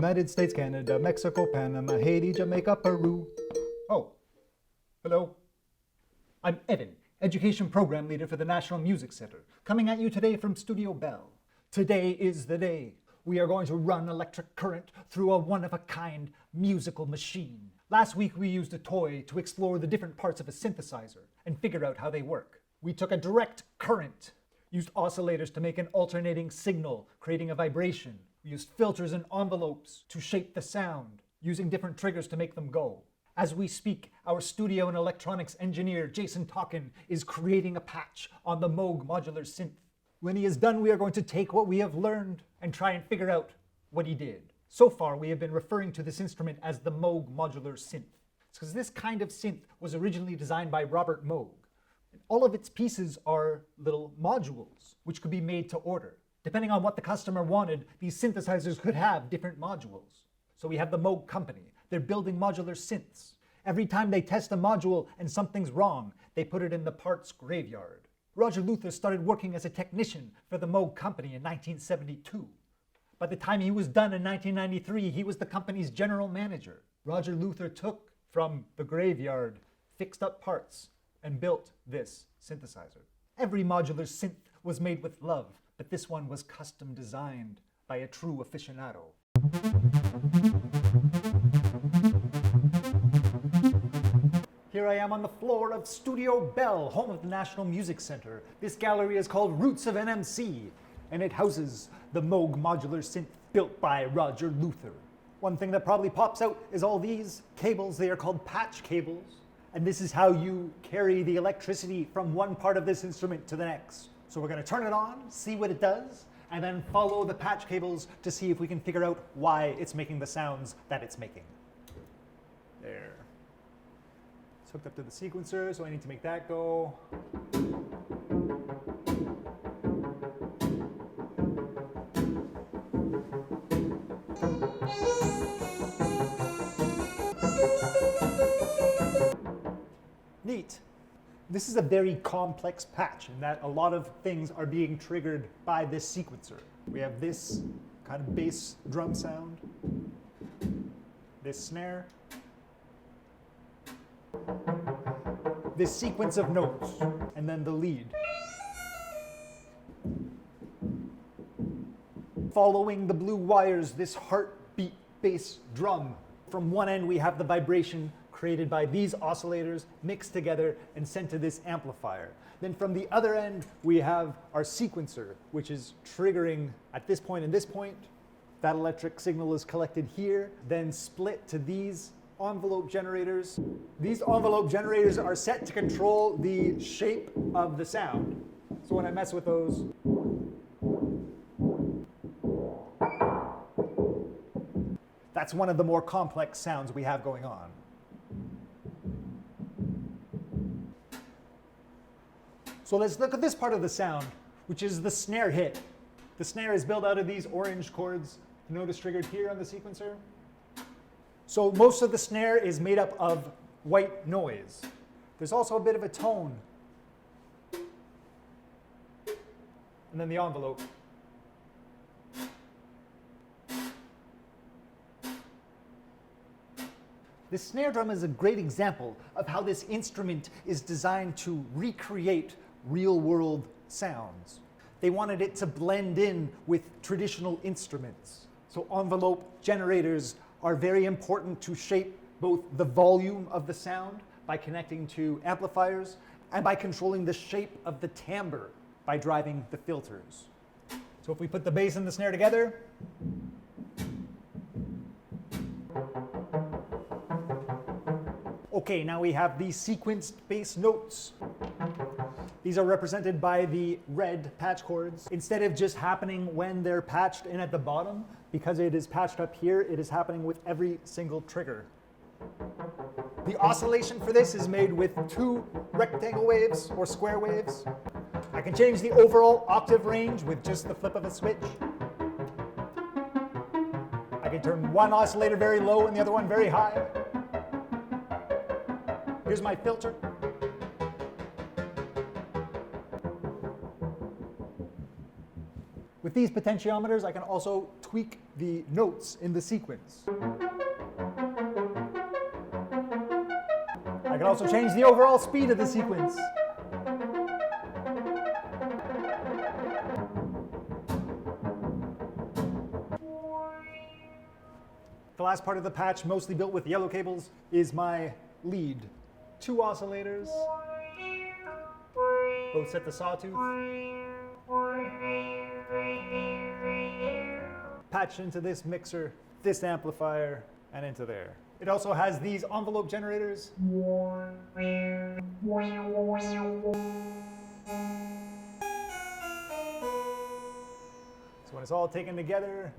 United States, Canada, Mexico, Panama, Haiti, Jamaica, Peru. Oh, hello. I'm Evan, Education Program Leader for the National Music Center, coming at you today from Studio Bell. Today is the day. We are going to run electric current through a one-of-a-kind musical machine. Last week we used a toy to explore the different parts of a synthesizer and figure out how they work. We took a direct current, used oscillators to make an alternating signal, creating a vibration. We used filters and envelopes to shape the sound, using different triggers to make them go. As we speak, our studio and electronics engineer, Jason Talkin, is creating a patch on the Moog Modular synth. When he is done, we are going to take what we have learned and try and figure out what he did. So far, we have been referring to this instrument as the Moog Modular synth. It's because this kind of synth was originally designed by Robert Moog. And all of its pieces are little modules, which could be made to order. Depending on what the customer wanted, these synthesizers could have different modules. So we have the Moog company. They're building modular synths. Every time they test a module and something's wrong, they put it in the parts graveyard. Roger Luther started working as a technician for the Moog company in 1972. By the time he was done in 1993, he was the company's general manager. Roger Luther took from the graveyard, fixed up parts, and built this synthesizer. Every modular synth was made with love, but this one was custom designed by a true aficionado. Here I am on the floor of Studio Bell, home of the National Music Center. This gallery is called Roots of NMC, and it houses the Moog modular synth built by Roger Luther. One thing that probably pops out is all these cables. They are called patch cables. And this is how you carry the electricity from one part of this instrument to the next. So we're going to turn it on, see what it does, and then follow the patch cables to see if we can figure out why it's making the sounds that it's making. There. It's hooked up to the sequencer, so I need to make that go. Neat. This is a very complex patch in that a lot of things are being triggered by this sequencer. We have this kind of bass drum sound, this snare, this sequence of notes, and then the lead. Following the blue wires, this heartbeat bass drum. From one end we have the vibration created by these oscillators mixed together and sent to this amplifier. Then from the other end we have our sequencer, which is triggering at this point and this point. That electric signal is collected here, then split to these envelope generators. These envelope generators are set to control the shape of the sound. So when I mess with those, that's one of the more complex sounds we have going on. So let's look at this part of the sound, which is the snare hit. The snare is built out of these orange chords. Notice triggered here on the sequencer. So most of the snare is made up of white noise. There's also a bit of a tone. And then the envelope. This snare drum is a great example of how this instrument is designed to recreate real-world sounds. They wanted it to blend in with traditional instruments. So envelope generators are very important to shape both the volume of the sound by connecting to amplifiers and by controlling the shape of the timbre by driving the filters. So if we put the bass and the snare together, okay, now we have the sequenced bass notes. These are represented by the red patch chords. Instead of just happening when they're patched in at the bottom, because it is patched up here, it is happening with every single trigger. The oscillation for this is made with 2 rectangle waves or square waves. I can change the overall octave range with just the flip of a switch. I can turn one oscillator very low and the other one very high. Here's my filter. With these potentiometers, I can also tweak the notes in the sequence. I can also change the overall speed of the sequence. The last part of the patch, mostly built with yellow cables, is my lead. 2 oscillators, both set to sawtooth. Patched into this mixer, this amplifier, and into there. It also has these envelope generators. So when it's all taken together,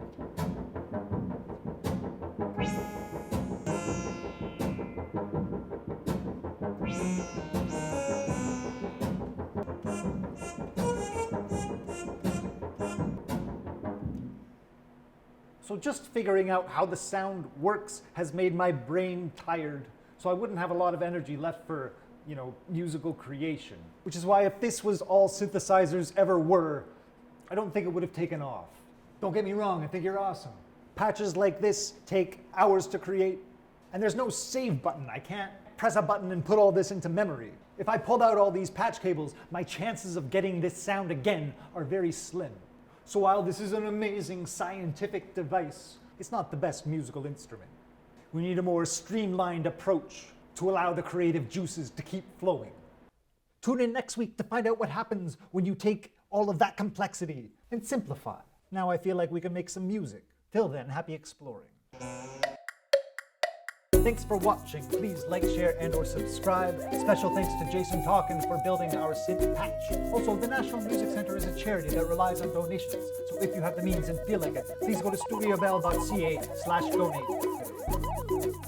so just figuring out how the sound works has made my brain tired, so I wouldn't have a lot of energy left for, musical creation. Which is why if this was all synthesizers ever were, I don't think it would have taken off. Don't get me wrong, I think you're awesome. Patches like this take hours to create, and there's no save button. I can't press a button and put all this into memory. If I pulled out all these patch cables, my chances of getting this sound again are very slim. So while this is an amazing scientific device, it's not the best musical instrument. We need a more streamlined approach to allow the creative juices to keep flowing. Tune in next week to find out what happens when you take all of that complexity and simplify. Now I feel like we can make some music. Till then, happy exploring. Thanks for watching. Please like, share, and/or subscribe. Special thanks to Jason Hawkins for building our synth patch. Also, the National Music Center is a charity that relies on donations. So if you have the means and feel like it, please go to studiobell.ca/donate.